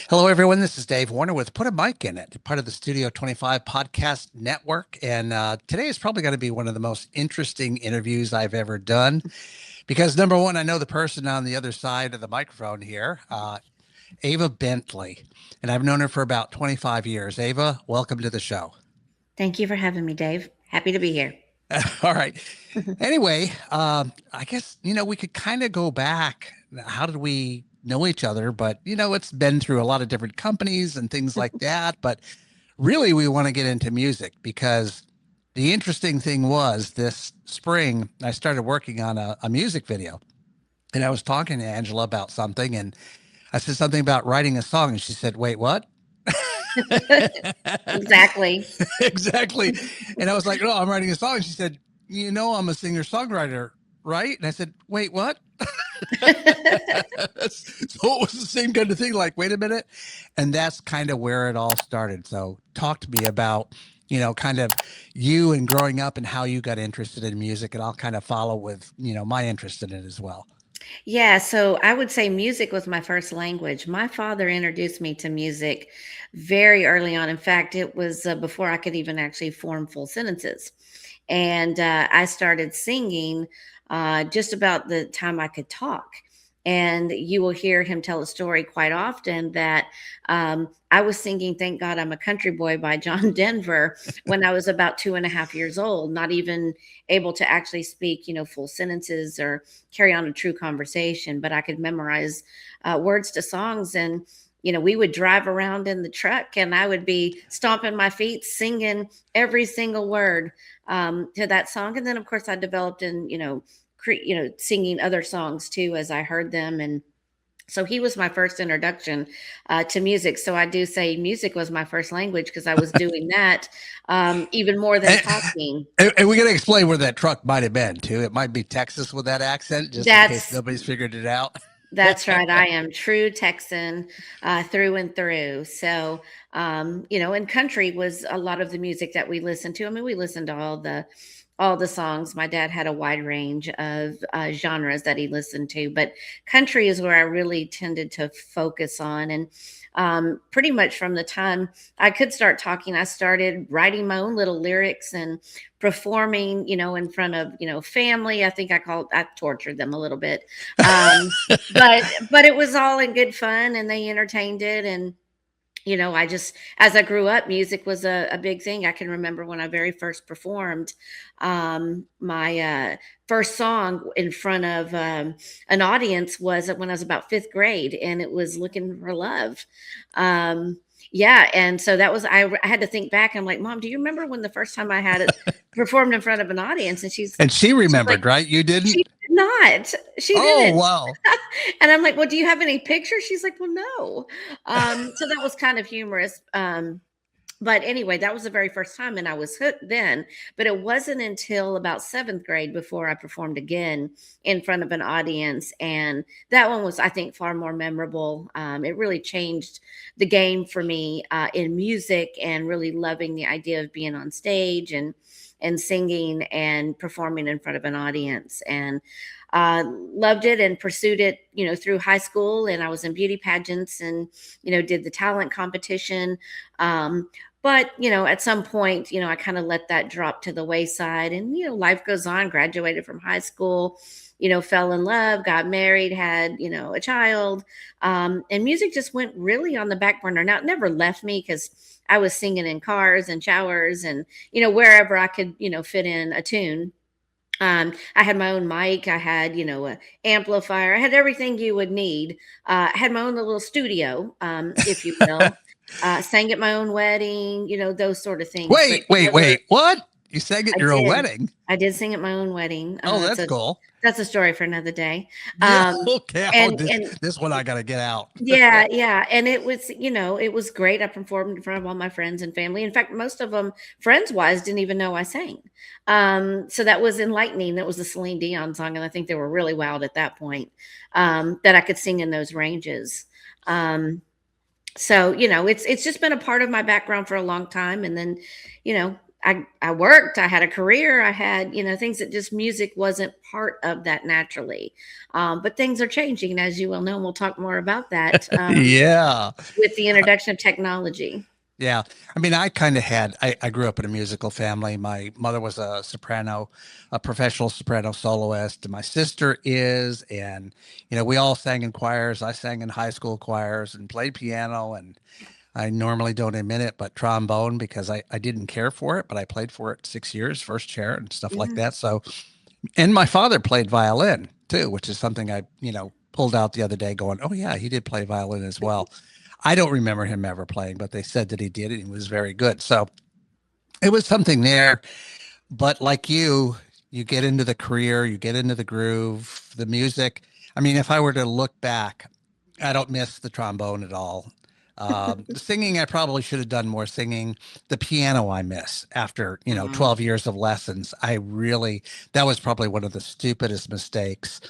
Hello, everyone. This is Dave Warner with Put a Mic in It, part of the Studio 25 podcast network. And today is probably going to be one of the most interesting interviews I've ever done because, number one, I know the person on the other side of the microphone here, Ava Bently, and I've known her for about 25 years. Ava, welcome to the show. Thank you for having me, Dave. Happy to be here. All right. Anyway, I guess, we could kind of go back. How did we know each other? But, it's been through a lot of different companies and things like that. But really, we want to get into music because the interesting thing was this spring, I started working on a music video. And I was talking to Angela about something. And I said something about writing a song. And she said, wait, what? Exactly. Exactly. And I was like, no, I'm writing a song. And she said, I'm a singer-songwriter, right? And I said, wait, what? So it was the same kind of thing. Like, wait a minute. And that's kind of where it all started. So talk to me about, kind of you and growing up and how you got interested in music. And I'll kind of follow with, my interest in it as well. Yeah, so I would say music was my first language. My father introduced me to music very early on. In fact, it was before I could even actually form full sentences. And I started singing just about the time I could talk. And you will hear him tell a story quite often that I was singing Thank God I'm a Country Boy by John Denver when I was about 2.5 years old, not even able to actually speak, full sentences or carry on a true conversation, but I could memorize words to songs. And we would drive around in the truck and I would be stomping my feet, singing every single word to that song. And then, of course, I developed in, singing other songs too as I heard them. And so he was my first introduction to music. So I do say music was my first language because I was doing that even more than And, talking. and we got to explain where that truck might have been too. It might be Texas with that accent, just in case That's nobody's figured it out. That's right. I am true Texan through and through. So, and country was a lot of the music that we listened to. I mean, we listened to all the songs. My dad had a wide range of genres that he listened to, but country is where I really tended to focus on. And pretty much from the time I could start talking, I started writing my own little lyrics and performing, in front of, family. I tortured them a little bit. But it was all in good fun and they entertained it. And I just, as I grew up, music was a big thing. I can remember when I very first performed my first song in front of an audience was when I was about fifth grade, and it was Looking for Love. Yeah, and so that was, I had to think back. I'm like, Mom, do you remember when the first time I had it performed in front of an audience? And And she she's like, remembered, right? You she didn't? did not. She Oh, didn't. wow. And I'm like, well, do you have any pictures? She's like, well, no. So that was kind of humorous. But anyway, that was the very first time, and I was hooked then. But it wasn't until about seventh grade before I performed again in front of an audience, and that one was, I think, far more memorable. It really changed the game for me in music, and really loving the idea of being on stage and singing and performing in front of an audience. And loved it and pursued it, through high school. And I was in beauty pageants and, did the talent competition. But, at some point, I kind of let that drop to the wayside, and, life goes on, graduated from high school, fell in love, got married, had, a child. And music just went really on the back burner. Now, it never left me because I was singing in cars and showers and, wherever I could, fit in a tune. I had my own mic. I had, a amplifier. I had everything you would need. I had my own little studio, if you will. Sang at my own wedding, those sort of things. But never, Wait. What? You sang at I your own did. wedding? I did sing at my own wedding. Oh, that's cool. That's a story for another day. Yeah. Um, Okay. Oh, and this and this one I got to get out. yeah, yeah. And it was, it was great. I performed in front of all my friends and family. In fact, most of them, friends wise, didn't even know I sang. So that was enlightening. That was a Celine Dion song. And I think they were really wowed at that point, that I could sing in those ranges. So, it's just been a part of my background for a long time. And then, I worked, I had a career, I had, things that just music wasn't part of that naturally. But things are changing, as you well know, and we'll talk more about that Yeah. with the introduction of technology. Yeah. I mean, I grew up in a musical family. My mother was a soprano, a professional soprano soloist, and my sister is. And, we all sang in choirs. I sang in high school choirs and played piano. And I normally don't admit it, but trombone because I didn't care for it, but I played for it 6 years, first chair and stuff like Mhm. that. So, and my father played violin too, which is something I, pulled out the other day going, oh, yeah, he did play violin as well. I don't remember him ever playing, but they said that he did, and he was very good. So it was something there. But like you get into the career, you get into the groove, the music. I mean, if I were to look back, I don't miss the trombone at all. The singing, I probably should have done more singing. The piano, I miss after, Mhm. 12 years of lessons. That was probably one of the stupidest mistakes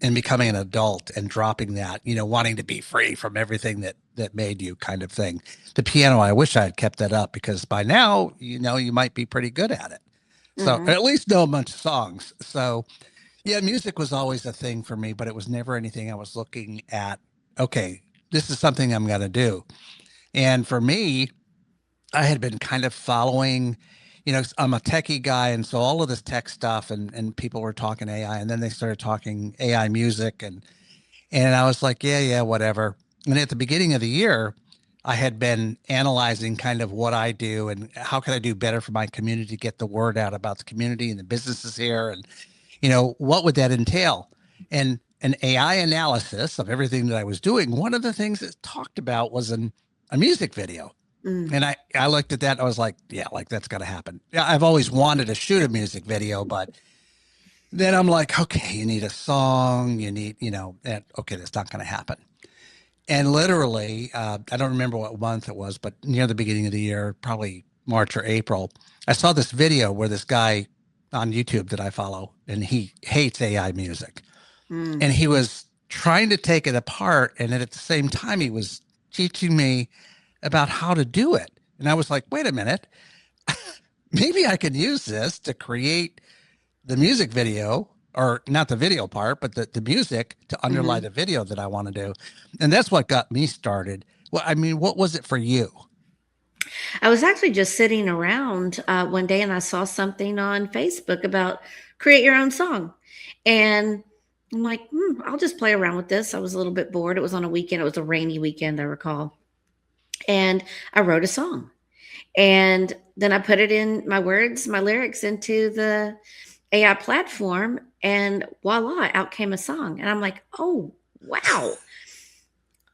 in becoming an adult and dropping that, wanting to be free from everything that made you kind of thing. The piano, I wish I had kept that up because by now, you might be pretty good at it. So Mhm. at least know a bunch of songs. So yeah, music was always a thing for me, but it was never anything I was looking at. Okay, this is something I'm going to do. And for me, I had been kind of following, I'm a techie guy. And so all of this tech stuff and people were talking AI and then they started talking AI music and I was like, yeah, yeah, whatever. And at the beginning of the year, I had been analyzing kind of what I do and how can I do better for my community to get the word out about the community and the businesses here and what would that entail? And an AI analysis of everything that I was doing, one of the things it talked about was a music video. Mm. And I looked at that and I was like, yeah, like that's got to happen. Yeah, I've always wanted to shoot a music video, but then I'm like, okay, you need a song, you need, and okay, that's not going to happen. And literally, I don't remember what month it was, but near the beginning of the year, probably March or April, I saw this video where this guy on YouTube that I follow, and he hates AI music. Mm. And he was trying to take it apart. And then at the same time, he was teaching me about how to do it. And I was like, wait a minute, maybe I could use this to create the music video or not the video part, but the music to underlie Mhm. the video that I want to do. And that's what got me started. Well, I mean, what was it for you? I was actually just sitting around one day and I saw something on Facebook about create your own song. And I'm like, I'll just play around with this. I was a little bit bored. It was on a weekend, it was a rainy weekend, I recall. And I wrote a song. And then I put it in my words, my lyrics into the AI platform. And voila, out came a song. And I'm like, oh, wow,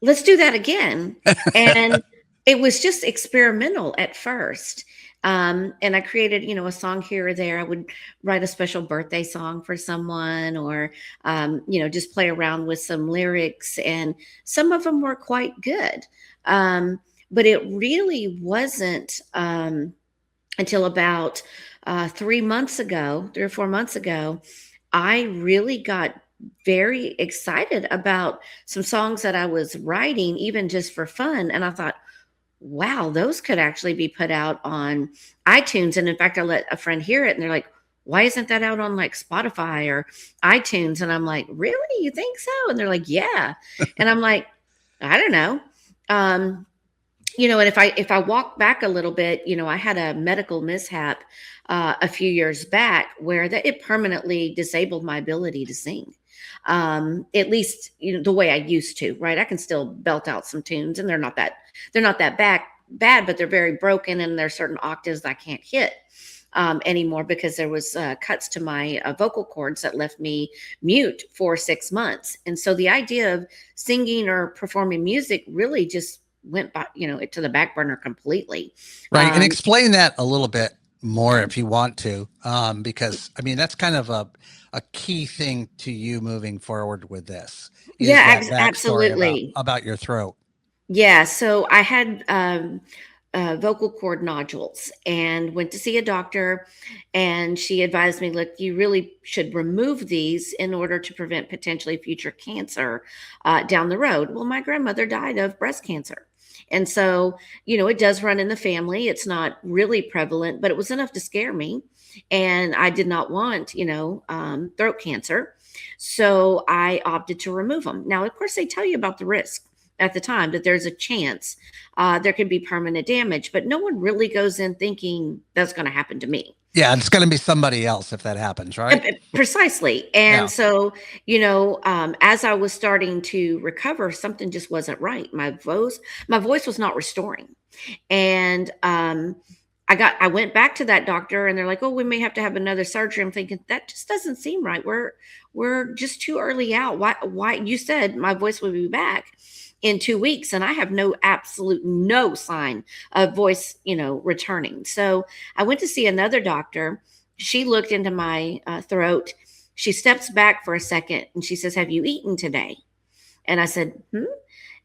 let's do that again. And it was just experimental at first. And I created, a song here or there. I would write a special birthday song for someone or, just play around with some lyrics. And some of them were quite good. But it really wasn't until about 3 months ago, 3 or 4 months ago, I really got very excited about some songs that I was writing, even just for fun. And I thought, wow, those could actually be put out on iTunes. And in fact, I let a friend hear it and they're like, why isn't that out on like Spotify or iTunes? And I'm like, really? You think so? And they're like, yeah. And I'm like, I don't know. Um, and if I walk back a little bit, I had a medical mishap a few years back where that it permanently disabled my ability to sing. At least the way I used to, right? I can still belt out some tunes, and they're not that bad, but they're very broken, and there's certain octaves I can't hit anymore because there was cuts to my vocal cords that left me mute for 6 months. And so the idea of singing or performing music really just went by, to the back burner completely. Right. And Um, explain that a little bit more if you want to, because I mean, that's kind of a key thing to you moving forward with this is yeah, that backstory absolutely. about your throat. Yeah, so I had vocal cord nodules and went to see a doctor, and she advised me, look, you really should remove these in order to prevent potentially future cancer down the road. Well, my grandmother died of breast cancer. And so, it does run in the family. It's not really prevalent, but it was enough to scare me. And I did not want, throat cancer. So I opted to remove them. Now, of course, they tell you about the risk at the time, that there's a chance there could be permanent damage, but no one really goes in thinking that's going to happen to me. Yeah, it's going to be somebody else if that happens, right? Precisely. Yeah. And so, as I was starting to recover, something just wasn't right. My voice was not restoring. And I went back to that doctor, and they're like, "Oh, we may have to have another surgery." I'm thinking that just doesn't seem right. We're just too early out. Why you said my voice would be back in 2 weeks, and I have no sign of voice, returning. So I went to see another doctor. She looked into my throat. She steps back for a second and she says, "Have you eaten today?" And I said, "Hmm."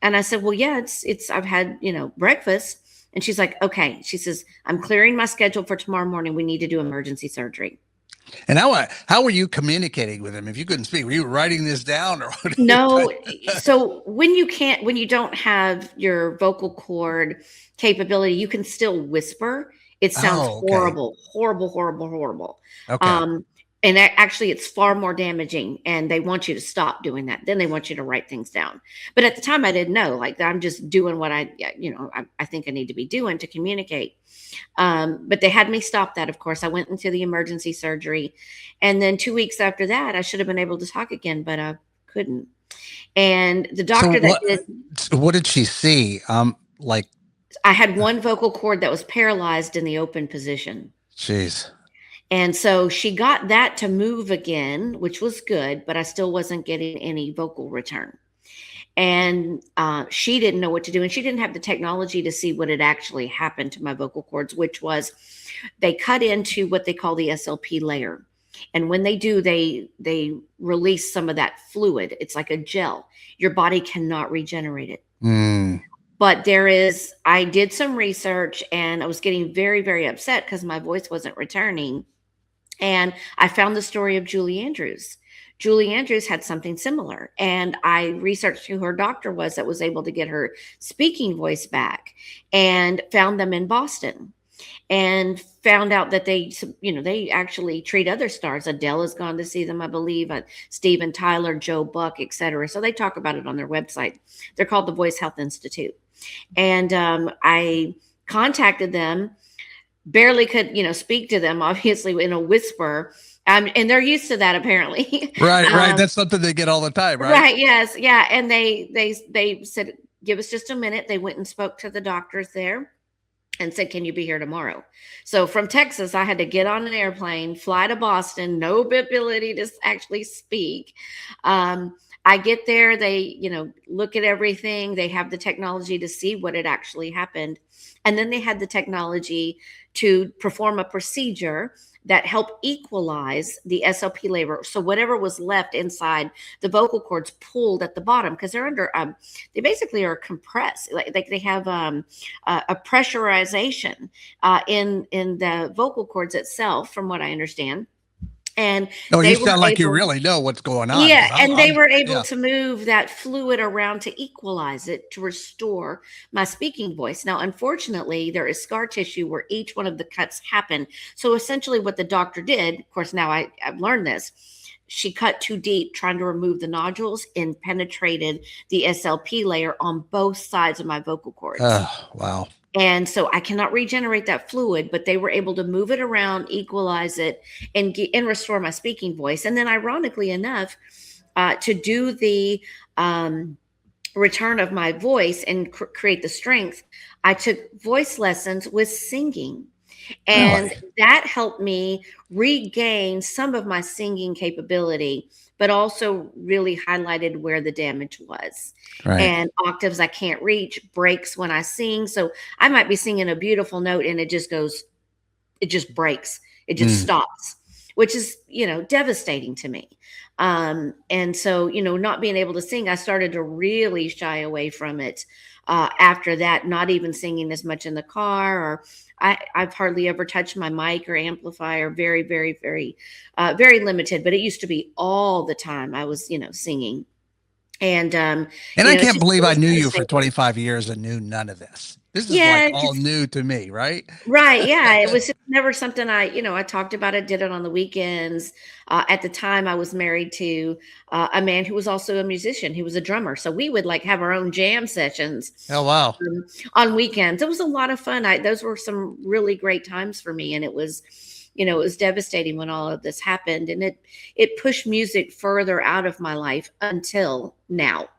And I said, "Well, yeah, it's I've had, breakfast." And she's like, "Okay." She says, "I'm clearing my schedule for tomorrow morning. We need to do emergency surgery." And how were you communicating with him? If you couldn't speak, were you writing this down, or what? No. So when you don't have your vocal cord capability, you can still whisper. It sounds Oh, okay. horrible, horrible, horrible, horrible. Okay. Um, and actually, it's far more damaging. And they want you to stop doing that. Then they want you to write things down. But at the time, I didn't know. Like, I'm just doing what I think I need to be doing to communicate. But they had me stop that. Of course, I went into the emergency surgery, and then 2 weeks after that, I should have been able to talk again, but I couldn't. And the So doctor that did, what did she see? Like, I had one vocal cord that was paralyzed in the open position. geez. And so she got that to move again, which was good, but I still wasn't getting any vocal return. And she didn't know what to do. And she didn't have the technology to see what had actually happened to my vocal cords, which was they cut into what they call the SLP layer. And when they do, they release some of that fluid. It's like a gel. Your body cannot regenerate it. Mm. But I did some research, and I was getting very, very upset because my voice wasn't returning. And I found the story of Julie Andrews. Julie Andrews had something similar. And I researched who her doctor was that was able to get her speaking voice back, and found them in Boston, and found out that they actually treat other stars. Adele has gone to see them, I believe, Steven Tyler, Joe Buck, etc. So they talk about it on their website. They're called the Voice Health Institute. And I contacted them, barely could, speak to them, obviously in a whisper. And they're used to that, apparently. Right. That's something they get all the time, right? Right. Yes. Yeah. And they said, "Give us just a minute." They went and spoke to the doctors there and said, "Can you be here tomorrow?" So from Texas, I had to get on an airplane, fly to Boston, no ability to actually speak. I get there, they, look at everything. They have the technology to see what had actually happened. And then they had the technology to perform a procedure that helped equalize the SLP layer. So whatever was left inside the vocal cords pulled at the bottom, because they're under, they basically are compressed. Like they have a pressurization in the vocal cords itself, from what I understand. And No, you they were sound like you able, really know what's going on. yeah, 'Cause and they were able yeah. to move that fluid around to equalize it, to restore my speaking voice. Now, unfortunately, there is scar tissue where each one of the cuts happened. So essentially what the doctor did, of course, now I've learned this, she cut too deep trying to remove the nodules and penetrated the SLP layer on both sides of my vocal cords. Oh, wow. And so I cannot regenerate that fluid, but they were able to move it around, equalize it, and restore my speaking voice. And then, ironically enough, to do the return of my voice and create the strength, I took voice lessons with singing. And Really? that helped me regain some of my singing capability, but also really highlighted where the damage was. Right. And octaves I can't reach, breaks when I sing. So I might be singing a beautiful note and it just breaks, it just Mm. stops, which is, devastating to me. And so, not being able to sing, I started to really shy away from it. After that, not even singing as much in the car, or I've hardly ever touched my mic or amplifier. Very, very, very, very limited. But it used to be all the time I was, singing. And And I it's can't just believe it I was knew you for devastating. 25 years and knew none of this. This is like Yeah, all new to me, right? right, yeah, it was just never something I talked about it, did it on the weekends. At the time, I was married to, a man who was also a musician, he was a drummer, so we would, like, have our own jam sessions, Oh, wow. um, on weekends. It was a lot of fun. I Those were some really great times for me, and it was devastating when all of this happened, and it pushed music further out of my life until now.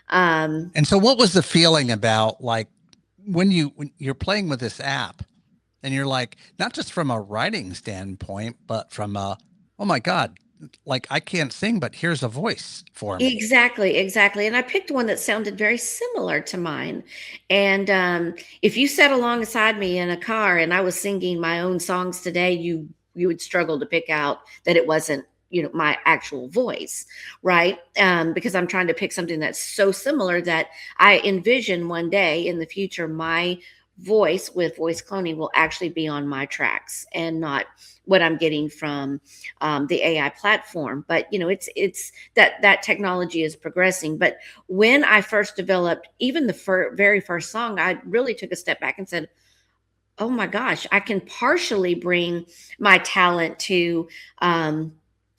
Um, And so what was the feeling about like when you're playing with this app and you're like, not just from a writing standpoint, but from a, oh my God, like I can't sing, but here's a voice for me. Exactly, exactly, and I picked one that sounded very similar to mine, and, if you sat alongside me in a car and I was singing my own songs today, you would struggle to pick out that it wasn't, my actual voice, right? Because I'm trying to pick something that's so similar that I envision one day in the future, my voice with voice cloning will actually be on my tracks and not what I'm getting from, the AI platform. But, it's that technology is progressing. But when I first developed even the very first song, I really took a step back and said, "Oh my gosh, I can partially bring my talent to."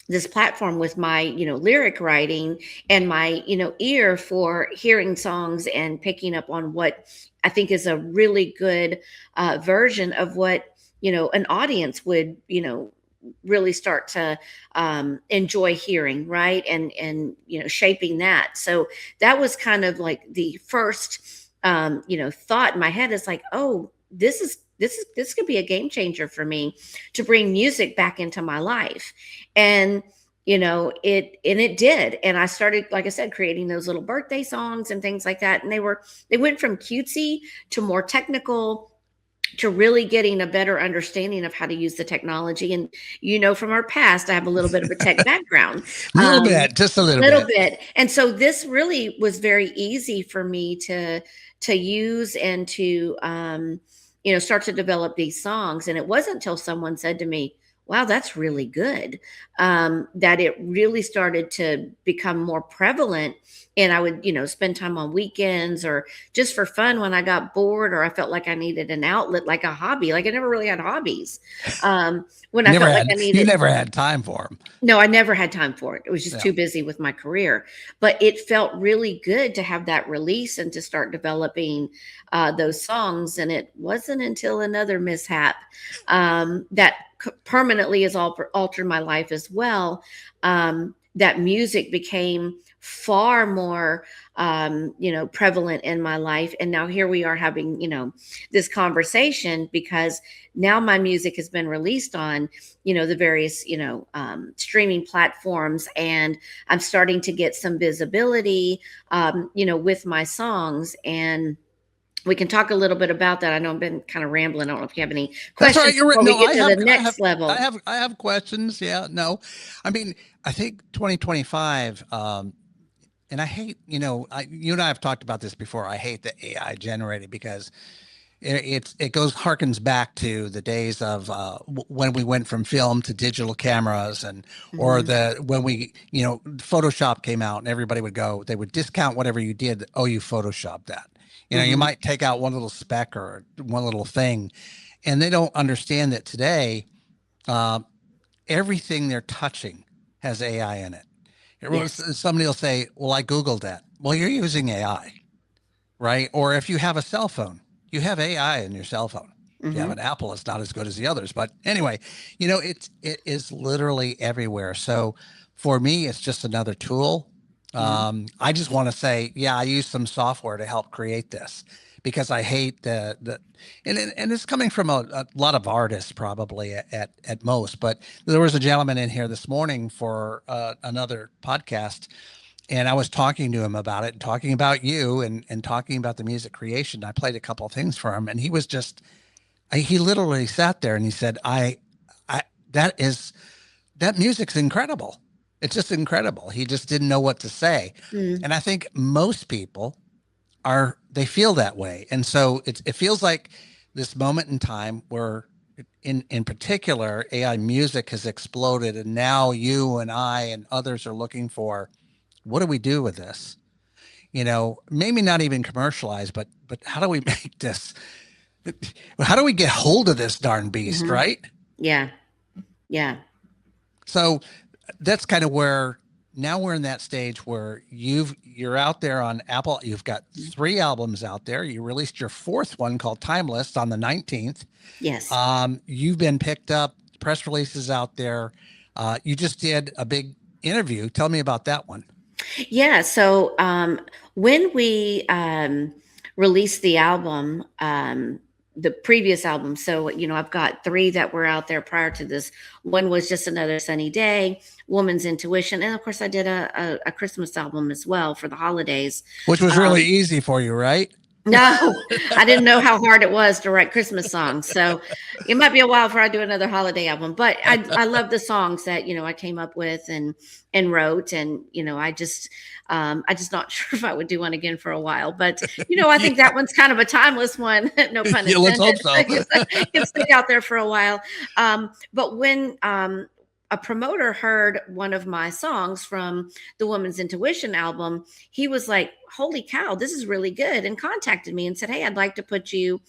This platform with my lyric writing and my ear for hearing songs and picking up on what I think is a really good version of what an audience would really start to enjoy hearing, right? And shaping that. So that was kind of like the first thought in my head, is like, oh, this could be a game changer for me to bring music back into my life. And it did. And I started, like I said, creating those little birthday songs and things like that. And they went from cutesy to more technical, to really getting a better understanding of how to use the technology. And from our past, I have a little bit of a tech background, A little um, bit, just a little little bit. bit. And so this really was very easy for me to use and to start to develop these songs. And it wasn't until someone said to me, "Wow, that's really good," that it really started to become more prevalent. And I would, spend time on weekends or just for fun when I got bored or I felt like I needed an outlet, like a hobby. Like I never really had hobbies. When I Never felt like I had, you needed, never had time for them. no, I never had time for it. It was just Yeah. too busy with my career. But it felt really good to have that release and to start developing those songs. And it wasn't until another mishap that permanently has altered my life as well. That music became far more, prevalent in my life. And now here we are having, this conversation because now my music has been released on the various streaming platforms, and I'm starting to get some visibility with my songs. And we can talk a little bit about that. I know I've been kind of rambling. I don't know if you have any That's right. questions You're right. before we No, get I to the have, I have, next level. I have questions. Yeah. No, I mean, I think 2025, and I hate, you and I have talked about this before. I hate the AI generated because it goes harkens back to the days of when we went from film to digital cameras, and or Hmm. the when we Photoshop came out and everybody would go, they would discount whatever you did. Oh, you photoshopped that. You Hmm. might take out one little speck or one little thing, and they don't understand that today uh, everything they're touching has AI in it. Yes. Somebody will say, well, I googled that. Well, you're using AI, right? Or if you have a cell phone, you have AI in your cell phone. If you have Hmm. an Apple, it's not as good as the others. But anyway, it is literally everywhere. So for me, it's just another tool. Yeah. I just want to say, yeah, I use some software to help create this because I hate and it's coming from a lot of artists probably at most. But there was a gentleman in here this morning for another podcast, and I was talking to him about it and talking about you and talking about the music creation. I played a couple of things for him, and he was just he literally sat there and he said, I that is that music's incredible. It's just incredible. He just didn't know what to say. Mm. And I think most people they feel that way. And so it feels like this moment in time where in particular AI music has exploded, and now you and I and others are looking for, what do we do with this? maybe not even commercialized, but how do we make this? How do we get hold of this darn beast, Hmm. right? Yeah. Yeah. So that's kind of where now we're in that stage where you're out there on Apple. You've got 3 albums out there. You released your 4th one called Timeless on the 19th. Yes. You've been picked up, press releases out there. You just did a big interview. Tell me about that one. Yeah. So when we released the album, the previous album, so, I've got 3 that were out there prior to this. One was Just Another Sunny Day, Woman's Intuition. And of course, I did a Christmas album as well for the holidays. Which was Um, really easy for you, right? no, I didn't know how hard it was to write Christmas songs. So it might be a while before I do another holiday album. But I love the songs that I came up with and wrote, and I just not sure if I would do one again for a while. But I think that one's kind of a timeless one. No pun Yeah, let's intended. hope so. It's stick out there for a while. But when a promoter heard one of my songs from the Woman's Intuition album, he was like, "Holy cow, this is really good," and contacted me and said, "Hey, I'd like to put you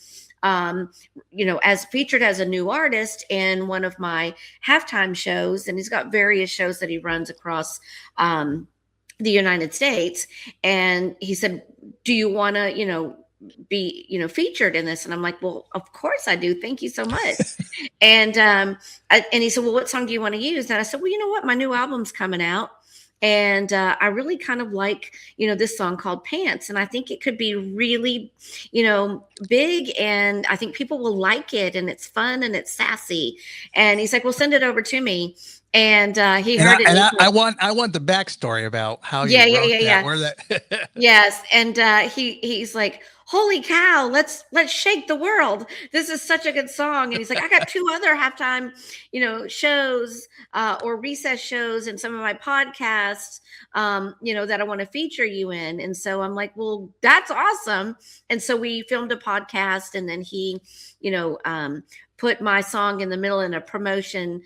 as featured as a new artist in one of my halftime shows." And he's got various shows that he runs across the United States. And he said, "Do you want to, be, featured in this?" And I'm like, "Well, of course I do. Thank you so much." And and he said, "Well, what song do you want to use?" And I said, "Well, you know what? My new album's coming out. And I really kind of like, this song called Pants. And I think it could be really, big. And I think people will like it. And it's fun and it's sassy." And he's like, "Well, send it over to me." And he And heard it. And he I said, want the backstory about how you yeah, yeah, wrote yeah, that. yeah. Where that? Yes, and he's like, "Holy cow, let's shake the world. This is such a good song." And he's like, "I got 2 other halftime, shows or recess shows and some of my podcasts, that I want to feature you in." And so I'm like, "Well, that's awesome." And so we filmed a podcast, and then he, put my song in the middle in a promotion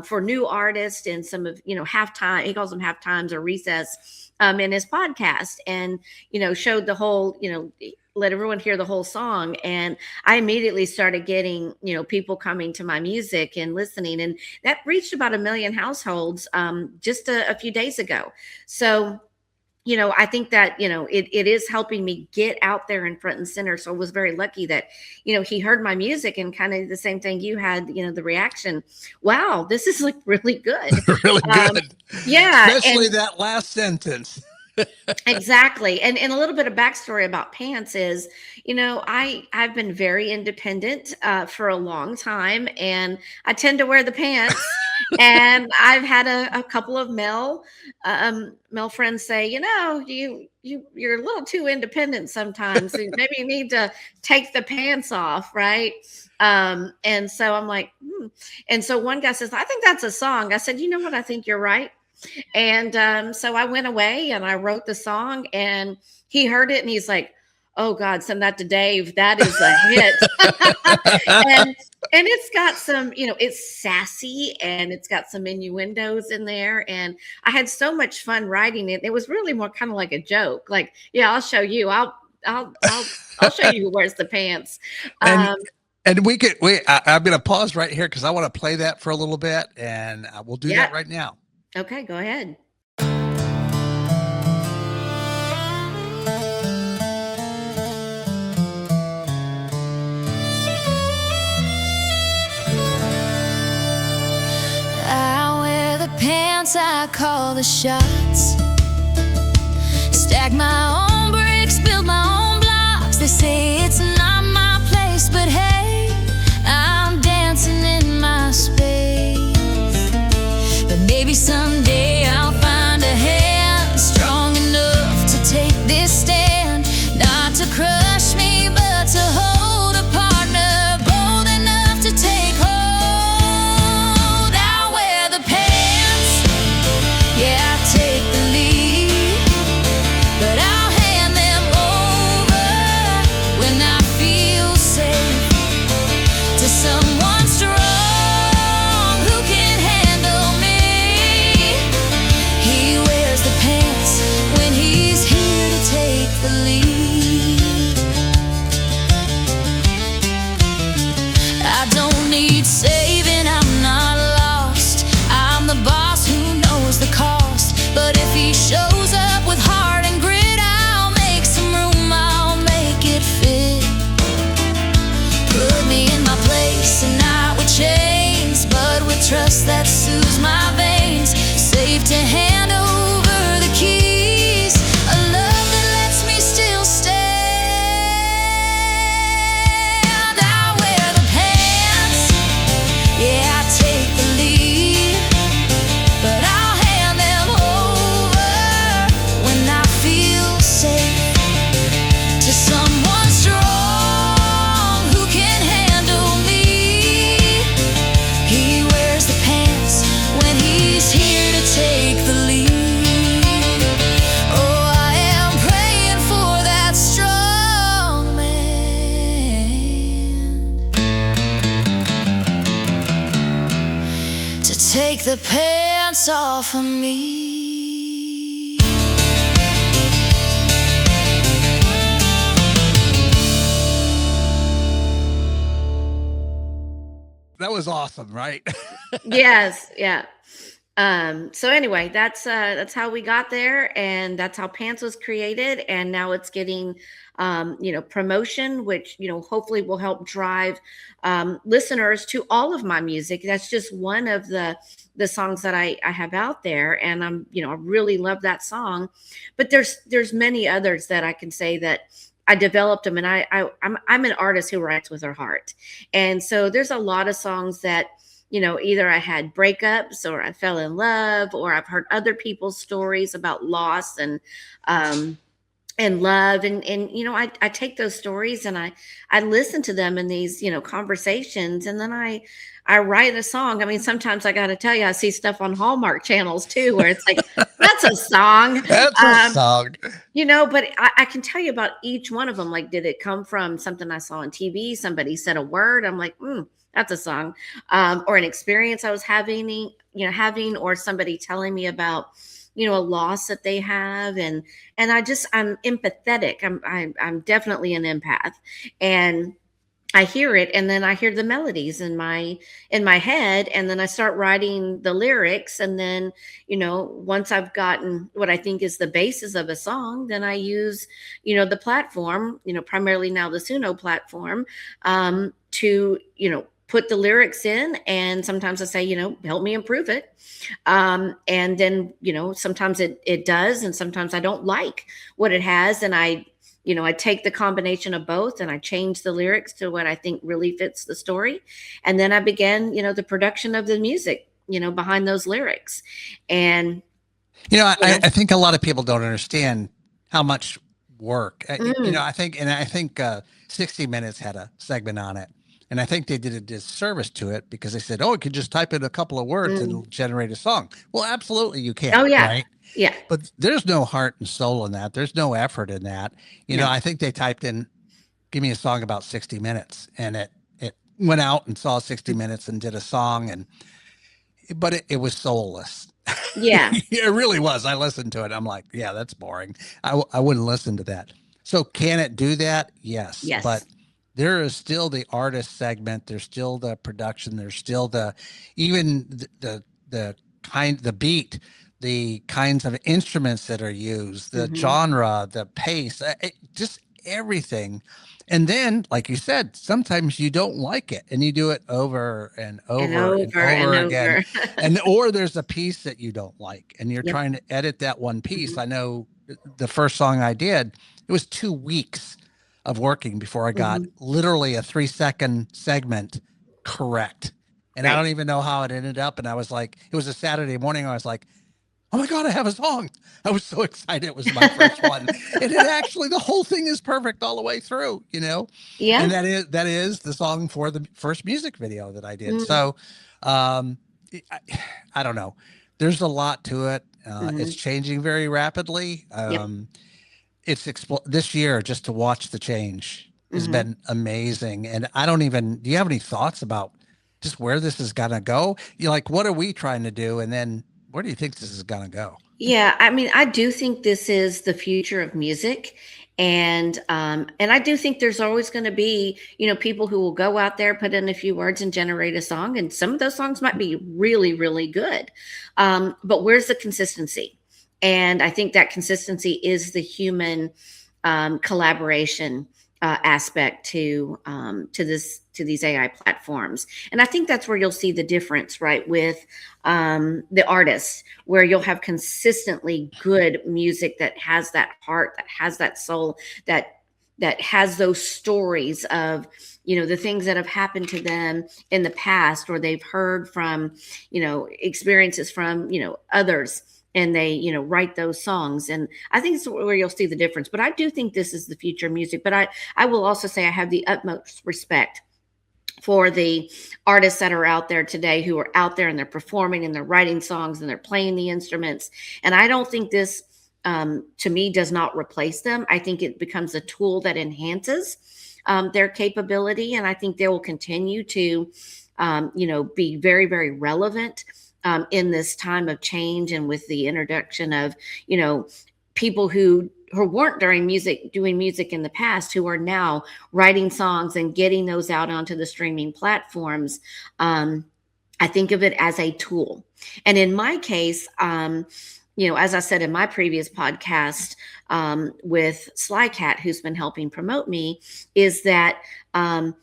for new artists and some of halftime. He calls them half times or recess in his podcast, and showed the whole, let everyone hear the whole song. And I immediately started getting people coming to my music and listening, and that reached about 1 million households just a few days ago. So I think that, it is helping me get out there in front and center. So I was very lucky that, he heard my music and kind of the same thing you had, the reaction. Wow, this is like really good. Really good. Yeah. Especially And that last sentence. exactly. And a little bit of backstory about Pants is, I've been very independent for a long time, and I tend to wear the pants. And I've had a couple of male friends say, you're a little too independent sometimes. So maybe you need to take the pants off, right? And so I'm like, hmm. And so one guy says, "I think that's a song." I said, "You know what? I think you're right." And so I went away and I wrote the song, and he heard it and he's like, "Oh God, send that to Dave. That is a hit." and and it's got some, it's sassy and it's got some innuendos in there. And I had so much fun writing it. It was really more kind of like a joke. Like, yeah, I'll show you. I'll show you who wears the pants. and Um, and I'm going to pause right here because I want to play that for a little bit, and we'll do yeah. that right now. Okay, go ahead. I wear the pants, I call the shots. Stack my own bricks, build my own blocks. They say it's not my place, but hey, I'm dancing in my space. But maybe someday I'll find a hand strong enough to take this stand. Not to crush me, but to hold a partner bold enough to take hold. I'll wear the pants, yeah, I'll take the lead, but I'll hand them over when I trust that soothes my veins, safe to hand over the keys, a love that lets me still stand. I wear the pants, yeah, I take the lead, but I'll hand them over when I feel safe to someone strong who can handle me. He wears the pants when he's here to take the lead. Oh, I am praying for that strong man to take the pants off of me. That was awesome, right? Yes, yeah. So anyway, that's how we got there, and that's how Pants was created, and now it's getting promotion, which hopefully will help drive listeners to all of my music. That's just one of the songs that I have out there, and I really love that song. But there's many others that I can say that I developed them, and I'm an artist who writes with her heart, and so there's a lot of songs that either I had breakups or I fell in love, or I've heard other people's stories about loss and love, and I take those stories and I listen to them in these conversations, and then I write a song. I mean, sometimes I got to tell you, I see stuff on Hallmark channels too, where it's like, that's a song. That's a song. But I can tell you about each one of them. Like, did it come from something I saw on TV? Somebody said a word. I'm like, that's a song. Or an experience I was having, or somebody telling me about, a loss that they have. And I'm empathetic. I'm definitely an empath. And I hear it, and then I hear the melodies in my head, and then I start writing the lyrics, and then once I've gotten what I think is the basis of a song, then I use the platform, primarily now the Suno platform, to put the lyrics in, and sometimes I say, help me improve it, and then sometimes it does, and sometimes I don't like what it has, and I take the combination of both and I change the lyrics to what I think really fits the story. And then I began, the production of the music, behind those lyrics. And, I think a lot of people don't understand how much work, I think 60 Minutes had a segment on it. And I think they did a disservice to it because they said, oh, you could just type in a couple of words and generate a song. Well, absolutely you can. Oh, yeah. Right? Yeah. But there's no heart and soul in that. There's no effort in that. I think they typed in, give me a song about 60 minutes. And it went out and saw 60 minutes and did a song. But it was soulless. Yeah. It really was. I listened to it. I'm like, yeah, that's boring. I wouldn't listen to that. So can it do that? Yes. Yes. But there is still the artist segment. There's still the production. There's still the beat, the kinds of instruments that are used, the genre, the pace, just everything. And then, like you said, sometimes you don't like it and you do it over and over and over again. Or there's a piece that you don't like and you're trying to edit that one piece. I know the first song I did, it was 2 weeks of working before I got literally a 3-second segment correct. And I don't even know how it ended up. And I was like, it was a Saturday morning. I was like, oh my God, I have a song. I was so excited. It was my first one. And the whole thing is perfect all the way through, Yeah. And that is the song for the first music video that I did. So I don't know. There's a lot to it. It's changing very rapidly. This year, just to watch the change has been amazing. And do you have any thoughts about just where this is going to go? What are we trying to do? And then where do you think this is going to go? Yeah. I mean, I do think this is the future of music. And I do think there's always going to be, people who will go out there, put in a few words and generate a song. And some of those songs might be really, really good. But where's the consistency? And I think that consistency is the human collaboration aspect to these AI platforms. And I think that's where you'll see the difference, right, with the artists, where you'll have consistently good music that has that heart, that has that soul, that has those stories of, the things that have happened to them in the past, or they've heard from, experiences from, others, and they, write those songs. And I think it's where you'll see the difference. But I do think this is the future of music. But I will also say I have the utmost respect for the artists that are out there today, who are out there and they're performing and they're writing songs and they're playing the instruments. And I don't think this, to me, does not replace them. I think it becomes a tool that enhances their capability. And I think they will continue to, be very, very relevant in this time of change, and with the introduction of, people who weren't doing music in the past, who are now writing songs and getting those out onto the streaming platforms. I think of it as a tool. And in my case, as I said in my previous podcast with Sly Cat, who's been helping promote me, is that, I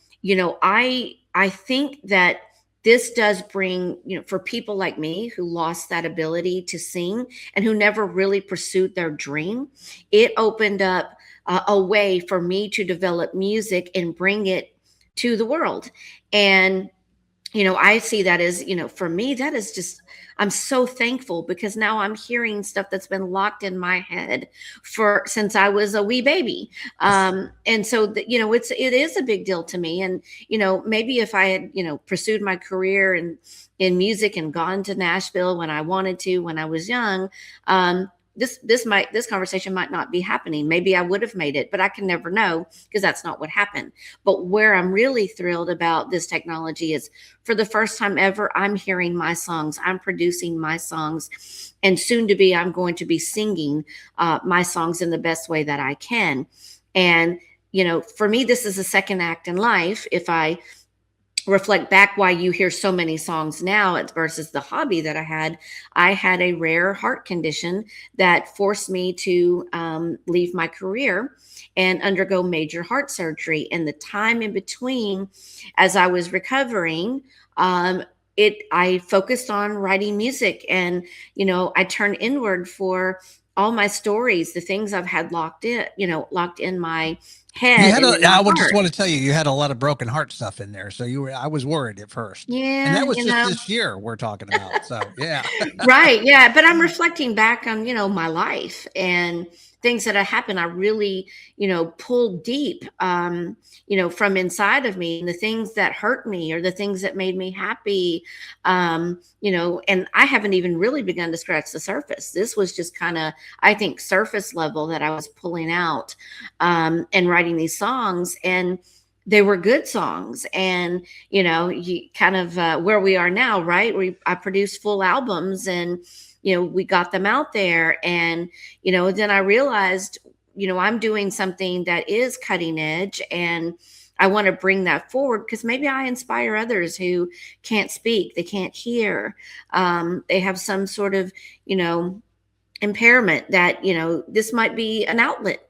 think that this does bring, for people like me who lost that ability to sing and who never really pursued their dream, it opened up a way for me to develop music and bring it to the world. And, I see that as, for me, that is just, I'm so thankful, because now I'm hearing stuff that's been locked in my head since I was a wee baby. And so, it is a big deal to me. And, maybe if I had, pursued my career in music and gone to Nashville when I wanted to, when I was young, this conversation might not be happening. Maybe I would have made it, but I can never know, because that's not what happened. But where I'm really thrilled about this technology is, for the first time ever, I'm hearing my songs, I'm producing my songs, and soon to be, I'm going to be singing my songs in the best way that I can. And, for me, this is a second act in life. If I reflect back why you hear so many songs now versus the hobby that I had a rare heart condition that forced me to leave my career and undergo major heart surgery. And the time in between, as I was recovering, I focused on writing music, and, I turned inward for all my stories, the things I've had locked in my head. I would just want to tell you, you had a lot of broken heart stuff in there. So I was worried at first. Yeah. And that was just this year we're talking about. So yeah. Right. Yeah. But I'm reflecting back on, my life and things that have happened. I really, pulled deep, from inside of me, and the things that hurt me, or the things that made me happy, and I haven't even really begun to scratch the surface. This was just kind of, I think, surface level that I was pulling out and writing these songs. And they were good songs. And, you kind of where we are now, right? I produced full albums, and, we got them out there. And, then I realized, I'm doing something that is cutting edge, and I want to bring that forward, because maybe I inspire others who can't speak, they can't hear, they have some sort of, impairment, that, this might be an outlet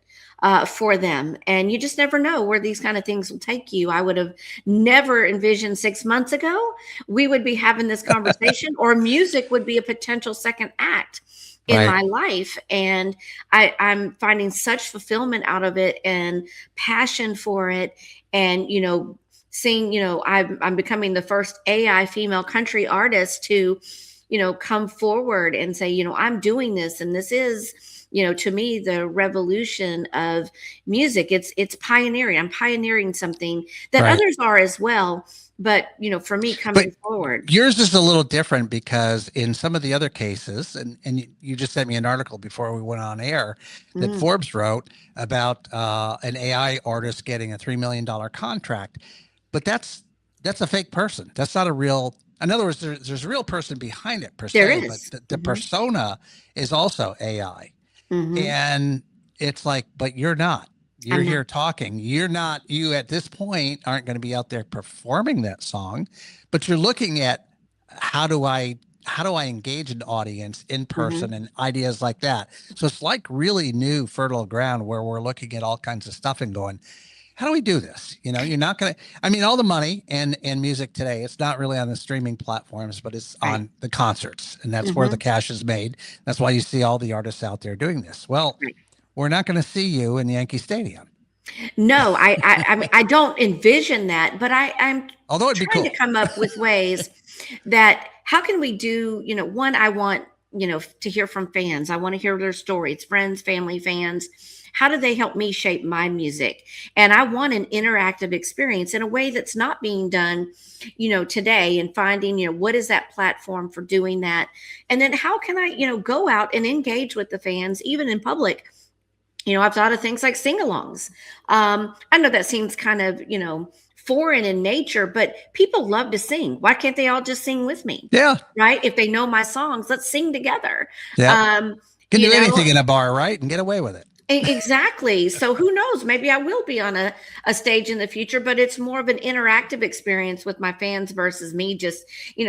for them. And you just never know where these kind of things will take you. I would have never envisioned 6 months ago we would be having this conversation, or music would be a potential second act in my life. And I'm finding such fulfillment out of it, and passion for it. And, seeing, I'm becoming the first AI female country artist to, come forward and say, I'm doing this, and this is, to me, the revolution of music. It's pioneering. I'm pioneering something that others are as well. But, for me, coming forward. Yours is a little different, because in some of the other cases, and you just sent me an article before we went on air that Forbes wrote about an AI artist getting a $3 million contract. But that's a fake person. That's not a real. In other words, there's a real person behind it, per se. There is. But the persona is also AI. And it's like, but you're not. You're here talking. You at this point aren't going to be out there performing that song, but you're looking at how do I engage an audience in person and ideas like that. So it's like really new fertile ground where we're looking at all kinds of stuff and going, how do we do this? You're not going to, I mean, all the money and music today, it's not really on the streaming platforms, but it's Right. on the concerts, and that's where the cash is made. That's why you see all the artists out there doing this. Well, Right. we're not going to see you in Yankee Stadium. No, I mean, I don't envision that, but I'm Although it'd be trying cool. to come up with ways that how can we do, one, I want, to hear from fans. I want to hear their stories, friends, family, fans. How do they help me shape my music? And I want an interactive experience in a way that's not being done, today, and finding, what is that platform for doing that? And then how can I, go out and engage with the fans, even in public? I've thought of things like sing-alongs. I know that seems kind of, foreign in nature, but people love to sing. Why can't they all just sing with me? Yeah. Right? If they know my songs, let's sing together. Yeah. Can You do know, anything in a bar, right? And get away with it. exactly. So who knows? Maybe I will be on a stage in the future, but it's more of an interactive experience with my fans versus me just,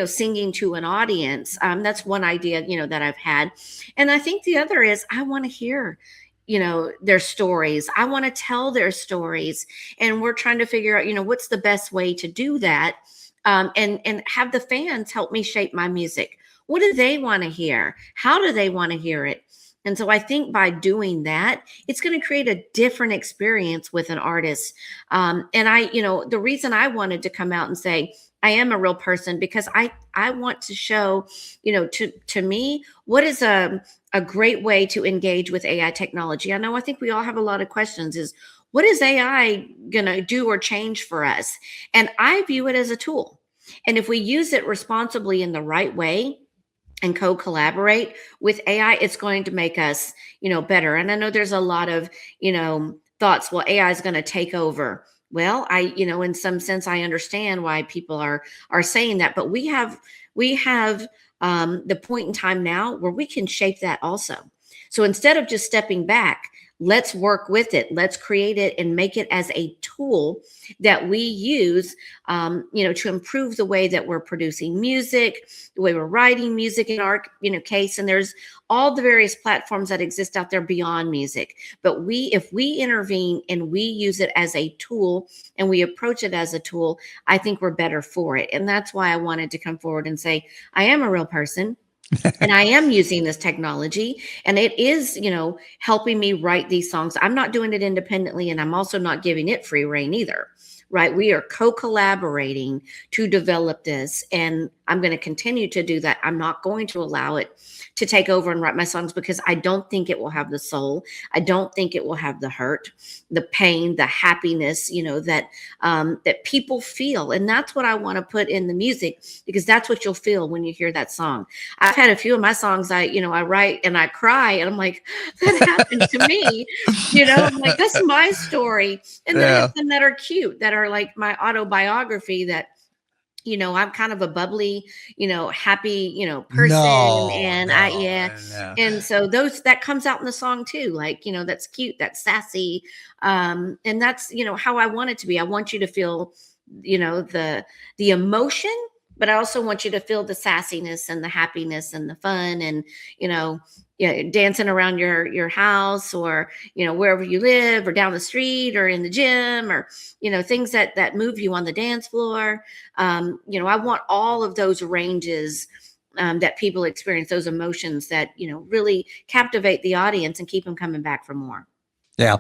singing to an audience. That's one idea, that I've had. And I think the other is I want to hear their stories. I want to tell their stories. And we're trying to figure out, what's the best way to do that. And have the fans help me shape my music. What do they want to hear? How do they want to hear it? And so I think by doing that, it's going to create a different experience with an artist. And the reason I wanted to come out and say, I am a real person, because I want to show, to me, what is a great way to engage with AI technology. I think we all have a lot of questions is, what is AI going to do or change for us? And I view it as a tool. And if we use it responsibly in the right way and co-collaborate with AI, it's going to make us, better. And I know there's a lot of, thoughts, well, AI is going to take over. Well, in some sense, I understand why people are saying that, but we have the point in time now where we can shape that also. So instead of just stepping back, let's work with it. Let's create it and make it as a tool that we use, to improve the way that we're producing music, the way we're writing music in our, case. And there's all the various platforms that exist out there beyond music. But if we intervene and we use it as a tool and we approach it as a tool, I think we're better for it. And that's why I wanted to come forward and say, I am a real person. And I am using this technology, and it is, helping me write these songs. I'm not doing it independently, and I'm also not giving it free reign either, right? We are co-collaborating to develop this, and I'm going to continue to do that. I'm not going to allow it to take over and write my songs, because I don't think it will have the soul. I don't think it will have the hurt, the pain, the happiness, that people feel. And that's what I want to put in the music, because that's what you'll feel when you hear that song. I've had a few of my songs I write and I cry, and I'm like, that happened to me. I'm like, that's my story. And then I have some that are cute, that are like my autobiography, that I'm kind of a bubbly, happy, person. And And so that comes out in the song too. Like, that's cute, that's sassy. And that's, how I want it to be. I want you to feel, the emotion, but I also want you to feel the sassiness and the happiness and the fun and, dancing around your house, or, wherever you live, or down the street, or in the gym, or, things that move you on the dance floor. I want all of those ranges that people experience, those emotions that, really captivate the audience and keep them coming back for more. Yeah.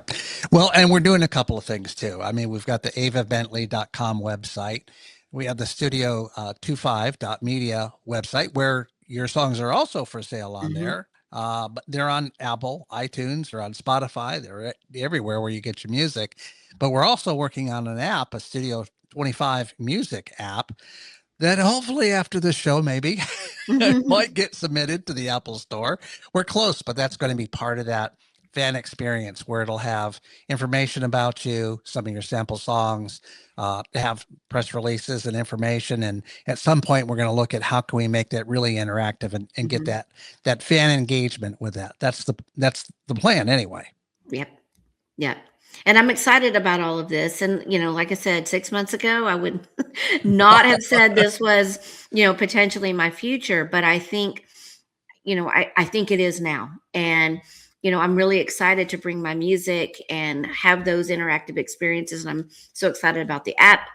Well, and we're doing a couple of things too. I mean, we've got the avabently.com website. We have the studio25.media website, where your songs are also for sale on there. But they're on Apple, iTunes, or on Spotify. They're everywhere where you get your music. But we're also working on an app, a Studio 25 music app, that hopefully after this show, maybe might get submitted to the Apple Store. We're close, but that's going to be part of that fan experience, where it'll have information about you, some of your sample songs, have press releases and information. And at some point, we're going to look at how can we make that really interactive and get that fan engagement with that. That's the plan anyway. Yep. Yep. And I'm excited about all of this. And, like I said, 6 months ago, I would not have said this was, potentially my future, but I think, I think it is now. And I'm really excited to bring my music and have those interactive experiences. And I'm so excited about the app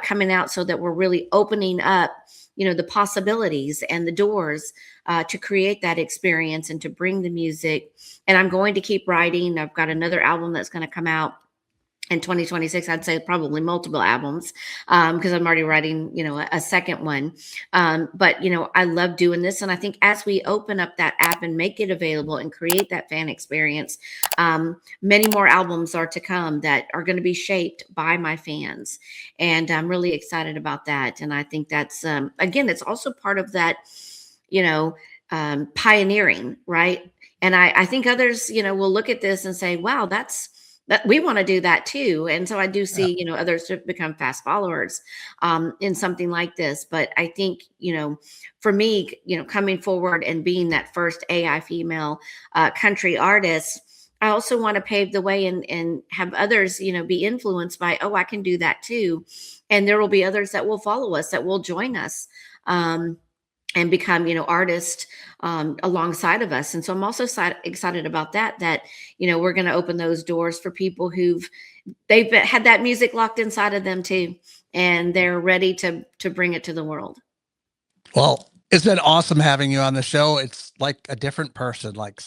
coming out, so that we're really opening up, the possibilities and the doors to create that experience and to bring the music. And I'm going to keep writing. I've got another album that's going to come out in 2026. I'd say probably multiple albums, because I'm already writing, a second one. But I love doing this, and I think as we open up that app and make it available and create that fan experience, many more albums are to come that are going to be shaped by my fans, and I'm really excited about that. And I think that's again, it's also part of that, pioneering, right? And I think others, will look at this and say, wow, that we want to do that too. And so I do Yeah. see, others to become fast followers in something like this. But I think, for me, coming forward and being that first AI female country artist, I also want to pave the way and have others, be influenced by, oh, I can do that too. And there will be others that will follow us, that will join us. And become, artists alongside of us. And so I'm also excited about that, we're going to open those doors for people they've had that music locked inside of them too, and they're ready to bring it to the world. Well, it's been awesome having you on the show. It's like a different person. Like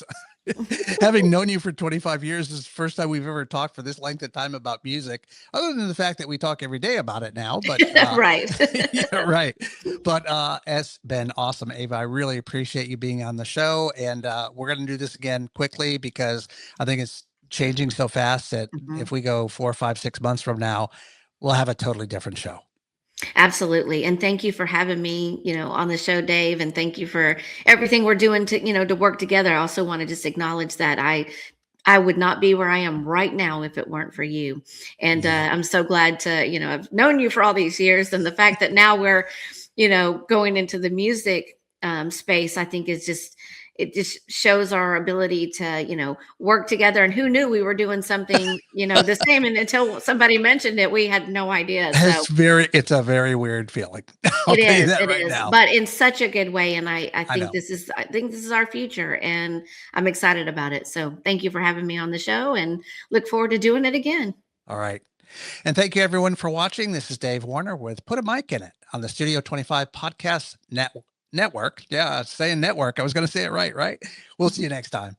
having known you for 25 years, this is the first time we've ever talked for this length of time about music, other than the fact that we talk every day about it now. But Right. yeah, right. But it's been awesome, Ava. I really appreciate you being on the show. And we're going to do this again quickly, because I think it's changing so fast that Mhm. if we go 4, 5, 6 months from now, we'll have a totally different show. Absolutely. And thank you for having me, on the show, Dave. And thank you for everything we're doing to work together. I also want to just acknowledge that I would not be where I am right now if it weren't for you. And Yeah. I'm so glad to, I've known you for all these years. And the fact that now we're, going into the music space, I think it just shows our ability to, work together. And who knew we were doing something, the same. And until somebody mentioned it, we had no idea. So It's a very weird feeling. I'll tell you that it right is, now. but in such a good way. And I I think know. this is our future, and I'm excited about it. So thank you for having me on the show, and look forward to doing it again. All right. And thank you everyone for watching. This is Dave Warner with Put a Mic in It on the Studio 25 Podcast Network. Yeah, saying network. I was going to say it right, right? We'll see you next time.